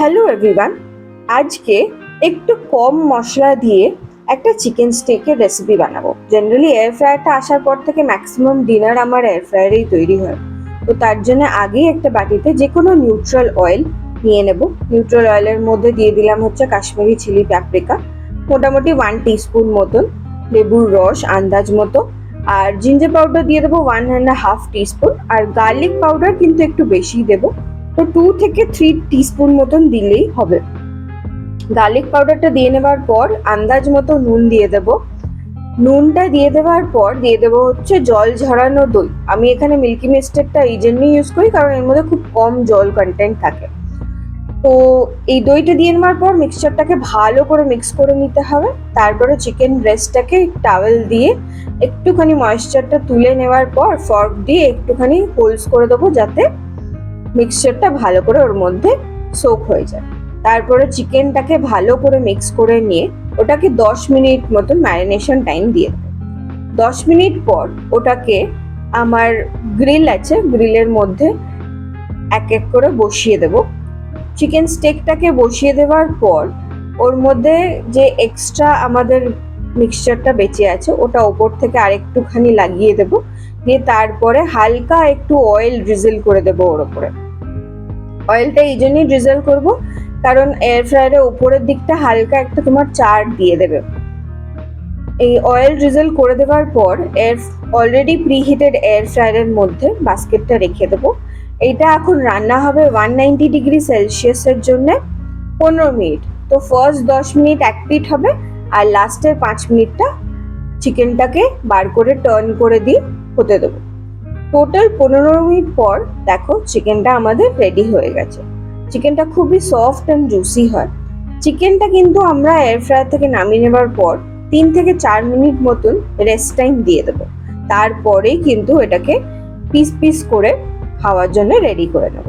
Hello everyone, আজকে একটু কম মশলা দিয়ে একটা চিকেন স্টেকের রেসিপি বানাবো। জেনারেলি এয়ার ফ্রায়ারটা আসার পর থেকে ম্যাক্সিমাম ডিনার আমার এয়ার ফ্রায়ারেই তৈরি হয়। তো তার জন্য আগেই একটা বাটিতে যে কোনো নিউট্রাল অয়েল নিয়ে নেব। নিউট্রাল অয়েলের মধ্যে দিয়ে দিলাম হচ্ছে কাশ্মীরি চিলি প্যাপ্রিকা, মোটামুটি 1 টিস্পুন মতন, লেবুর রস আন্দাজ মতো, আর জিঞ্জার পাউডার দিয়ে দেবো 1.5 টিস্পুন, আর গার্লিক পাউডার কিন্তু একটু বেশি দেবো। তো 2 থেকে 3 টিস্পুন মতন দিলেই হবে। গার্লিক পাউডারটা দিয়ে নেবার পর আন্দাজ মতো নুন দিয়ে দেব। নুনটা দিয়ে দেওয়ার পর দিয়ে দেবো হচ্ছে জল ঝরানো দই। আমি এখানে মিল্কি মিস্টেরটা এই জন্যই ইউজ করি কারণ এর মধ্যে খুব কম জল কন্টেন্ট থাকে। তো এই দইটা দিয়ে নেওয়ার পর মিক্সচারটাকে ভালো করে মিক্স করে নিতে হবে। তারপরে চিকেন ব্রেস্টটাকে টাওয়েল দিয়ে একটুখানি ময়েশ্চারটা তুলে নেওয়ার পর ফর্ক দিয়ে একটুখানি হোলস করে দেবো যাতে মিক্সচারটা ভালো করে ওর মধ্যে সোক হয়ে যায়। তারপরে চিকেনটাকে ভালো করে মিক্স করে নিয়ে ওটাকে 10 মিনিট মতন ম্যারিনেশন টাইম দিয়ে দেবো। 10 মিনিট পর ওটাকে আমার গ্রিল আছে, গ্রিলের মধ্যে এক এক করে বসিয়ে দেবো। চিকেন স্টেকটাকে বসিয়ে দেওয়ার পর ওর মধ্যে যে এক্সট্রা আমাদের মিক্সচারটা বেঁচে আছে ওটা ওপর থেকে আরেকটুখানি লাগিয়ে দেবো, দিয়ে তারপরে হালকা একটু অয়েল ড্রিজল করে দেবো ওর ওপরে। অয়েলটা এই জন্যই ড্রিজল করবো কারণ এয়ার ফ্রায়ারের উপরের দিকটা হালকা একটা তোমার চার দিয়ে দেবে। এই অয়েল ড্রিজল করে দেওয়ার পর অলরেডি প্রিহিটেড এয়ার ফ্রায়ারের মধ্যে বাস্কেটটা রেখে দেবো। এইটা এখন রান্না হবে 190 ডিগ্রি সেলসিয়াসের জন্য 15 মিনিট। তো ফার্স্ট 10 মিনিট এক পিঠ হবে আর লাস্টের 5 মিনিটটা চিকেনটাকে বার করে টার্ন করে দিয়ে হতে দেবো। টোটাল 15 মিনিট পর দেখো চিকেনটা আমাদের রেডি হয়ে গেছে। চিকেনটা খুবই সফট অ্যান্ড জুসি হয়। চিকেনটা কিন্তু আমরা এয়ার ফ্রায়ার থেকে নামিয়ে নেবার পর 3 থেকে 4 মিনিট মতন রেস্ট টাইম দিয়ে দেবো। তারপরেই কিন্তু এটাকে পিস পিস করে খাওয়ার জন্য রেডি করে নেব।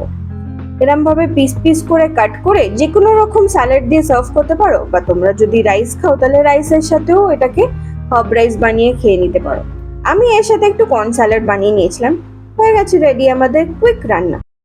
এরম ভাবে পিস পিস করে কাট করে যে কোনো রকম স্যালাড দিয়ে সার্ভ করতে পারো, বা তোমরা যদি রাইস খাও তাহলে রাইসের সাথেও এটাকে হার্ব রাইস বানিয়ে খেয়ে নিতে পারো। আমি এর সাথে একটু কর্ন স্যালাড বানিয়ে নিয়েছিলাম। হয়ে গেছে রেডি আমাদের কুইক রান্না।